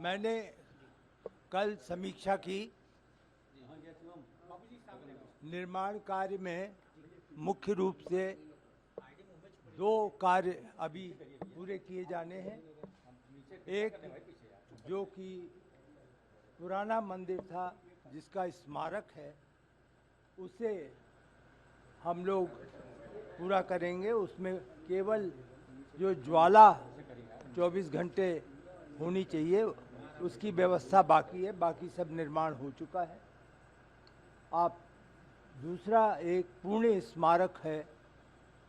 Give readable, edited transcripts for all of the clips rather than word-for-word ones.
मैंने कल समीक्षा की। निर्माण कार्य में मुख्य रूप से दो कार्य अभी पूरे किए जाने हैं। एक जो कि पुराना मंदिर था जिसका स्मारक है, उसे हम लोग पूरा करेंगे। उसमें केवल जो ज्वाला 24 घंटे होनी चाहिए उसकी व्यवस्था बाकी है, बाकी सब निर्माण हो चुका है। आप दूसरा एक पुण्य स्मारक है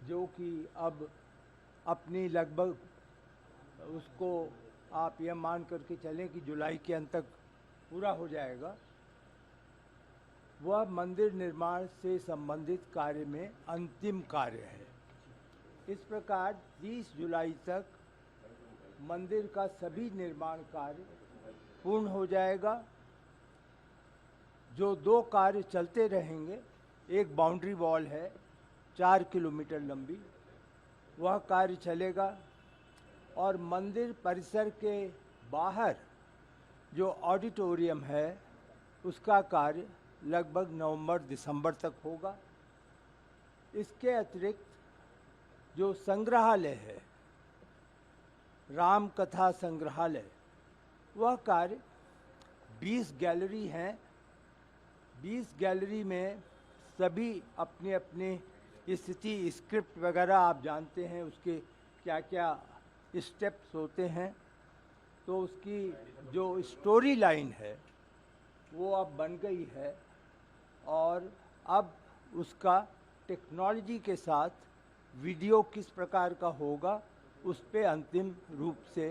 जो कि अब अपनी लगभग उसको आप यह मान करके चलें कि जुलाई के अंत तक पूरा हो जाएगा। वह मंदिर निर्माण से संबंधित कार्य में अंतिम कार्य है। इस प्रकार 30 जुलाई तक मंदिर का सभी निर्माण कार्य पूर्ण हो जाएगा। जो दो कार्य चलते रहेंगे, एक बाउंड्री वॉल है 4 किलोमीटर लंबी, वह कार्य चलेगा, और मंदिर परिसर के बाहर जो ऑडिटोरियम है उसका कार्य लगभग नवंबर-दिसंबर तक होगा। इसके अतिरिक्त जो संग्रहालय है, राम कथा संग्रहालय, वह कार्य 20 गैलरी हैं। 20 गैलरी में सभी अपने अपने स्थिति, स्क्रिप्ट वगैरह आप जानते हैं उसके क्या क्या स्टेप्स होते हैं, तो उसकी जो स्टोरी लाइन है वो अब बन गई है, और अब उसका टेक्नोलॉजी के साथ वीडियो किस प्रकार का होगा उस पे अंतिम रूप से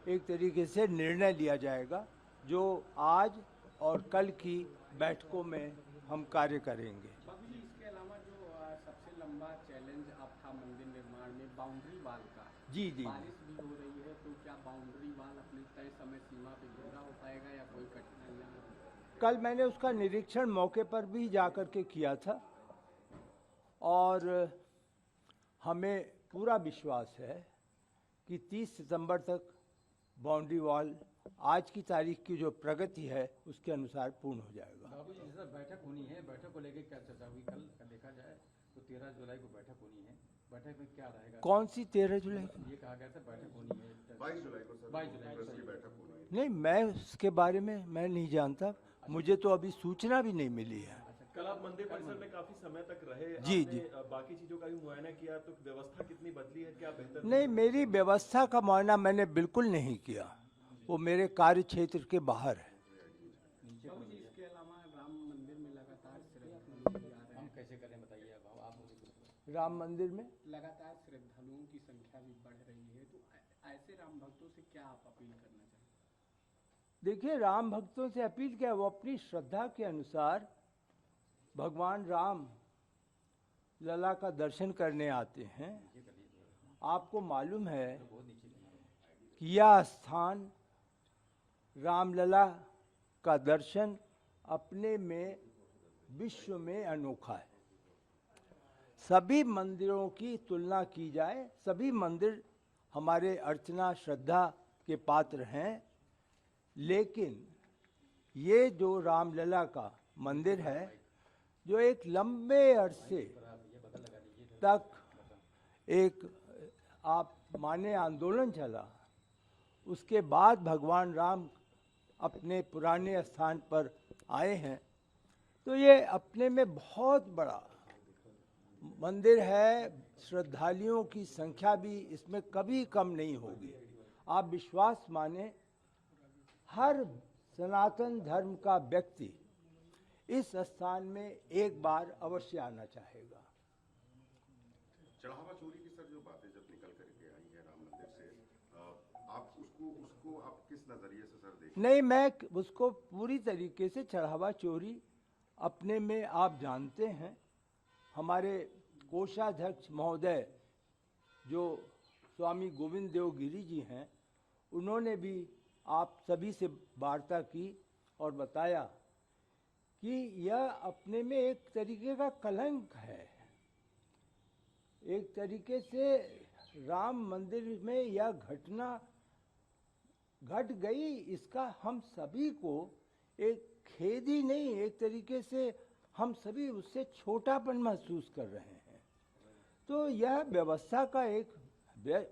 एक तरीके से निर्णय लिया जाएगा, जो आज और कल की बैठकों में हम कार्य करेंगे। बाबू जी, इसके अलावा जो सबसे लंबा चैलेंज अब था मंदिर निर्माण में बाउंड्री वाल का, जी जी। बारिश भी हो रही है, तो क्या बाउंड्री वाल अपने तय समय सीमा पे पूरा हो पाएगा या कोई कठिनाइयाँ? कल मैंने उसका निरीक्षण मौके पर भी जाकर के किया था, और हमें पूरा विश्वास है कि 30 सितंबर तक बाउंड्री वॉल आज की तारीख की जो प्रगति है उसके अनुसार पूर्ण हो जाएगा। बाबू जी, जैसा बैठक होनी है, बैठक को लेकर क्या चर्चा हुई? कल देखा जाए तो 13 जुलाई को बैठक होनी है, बैठक में क्या रहेगा? कौन सी 13 जुलाई? ये कहा गया था बैठक होनी है 22 जुलाई को। 22 जुलाई को की बैठक होनी है। नहीं, मैं उसके बारे में मैं नहीं जानता, मुझे तो अभी सूचना भी नहीं मिली है। कल आप मंदिर परिसर में काफी समय तक रहे। जी आपने जी। बाकी चीजों का भी मुआयना किया, तो व्यवस्था कितनी बदली है, क्या बेहतर? नहीं, मेरी व्यवस्था का मुआयना मैंने बिल्कुल नहीं किया, वो मेरे कार्य क्षेत्र के बाहर है। बाबू जी, इसके अलावा राम मंदिर में लगातार श्रद्धालु भी आ रहे हम हैं, कैसे करें बताइए? अब आप मुझे राम मंदिर में लगातार श्रद्धालुओं की संख्या भी बढ़ रही है, तो ऐसे राम भक्तों से क्या आप अपील करना चाहेंगे? देखिए, राम भक्तों से अपील क्या, वो अपनी श्रद्धा के अनुसार भगवान राम लला का दर्शन करने आते हैं। आपको मालूम है कि यह स्थान रामलला का दर्शन अपने में विश्व में अनोखा है। सभी मंदिरों की तुलना की जाए, सभी मंदिर हमारे अर्चना श्रद्धा के पात्र हैं, लेकिन ये जो रामलला का मंदिर है, जो एक लंबे अरसे तक एक आप माने आंदोलन चला, उसके बाद भगवान राम अपने पुराने स्थान पर आए हैं, तो ये अपने में बहुत बड़ा मंदिर है। श्रद्धालुओं की संख्या भी इसमें कभी कम नहीं होगी। आप विश्वास माने, हर सनातन धर्म का व्यक्ति इस स्थान में एक बार अवश्य आना चाहेगा। चढ़ावा चोरी की सर जो बातें जब निकल करके आई है राम मंदिर से, आप उसको आप किस नजरिए से सर देखते हैं? नहीं, मैं उसको पूरी तरीके से चढ़ावा चोरी अपने में, आप जानते हैं हमारे कोषाध्यक्ष महोदय जो स्वामी गोविंद देव गिरी जी हैं, उन्होंने भी आप सभी से वार्ता की और बताया कि यह अपने में एक तरीके का कलंक है। एक तरीके से राम मंदिर में यह घटना घट गई, इसका हम सभी को एक खेद ही नहीं, एक तरीके से हम सभी उससे छोटापन महसूस कर रहे हैं। तो यह व्यवस्था का एक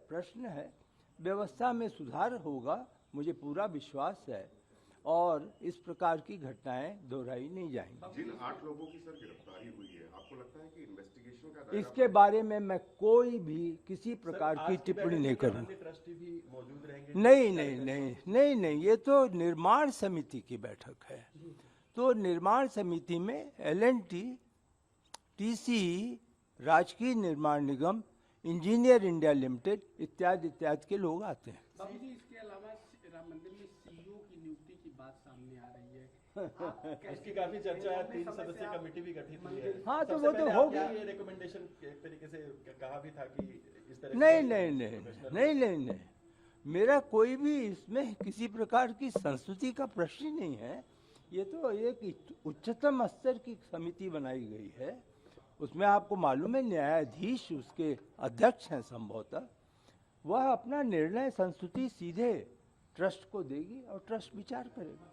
प्रश्न है, व्यवस्था में सुधार होगा, मुझे पूरा विश्वास है, और इस प्रकार की घटनाएं दोहराई नहीं जाएंगी। जिन 8 लोगों की सर गिरफ्तारी हुई है, आपको लगता है कि इन्वेस्टिगेशन का दायरा इसके बारे में मैं कोई भी किसी प्रकार की टिप्पणी नहीं करूंगा। ट्रस्टी भी मौजूद रहेंगे? नहीं नहीं नहीं नहीं नहीं, ये तो निर्माण समिति की बैठक है। तो निर्माण समिति में L&T, TCE, राजकीय निर्माण निगम, इंजीनियर इंडिया लिमिटेड इत्यादि इत्यादि के लोग आते हैं। बाबूजी, इसके अलावा राम मंदिर में CEO की नियुक्ति की बात सामने आ रही है। उसकी काफी चर्चा है, 3 सदस्यीय कमेटी भी गठित हुई है। हाँ, तो सबसे वो तो पहले होगी। आपने ये रिकमेंडेशन एक तरीके से कहा भी था कि इस तरह नहीं नहीं नहीं नहीं नहीं नहीं, मेरा कोई भी इसमें किसी प्रकार की संस्तुति का प्रश्न ही नहीं है। ये तो एक उच्चतम स्तर की समिति बनाई गई है, उसमें आपको मालूम है न्यायाधीश उसके अध्यक्ष हैं संभवतः। वह अपना निर्णय संस्तुति सीधे ट्रस्ट को देगी और ट्रस्ट विचार करेगा।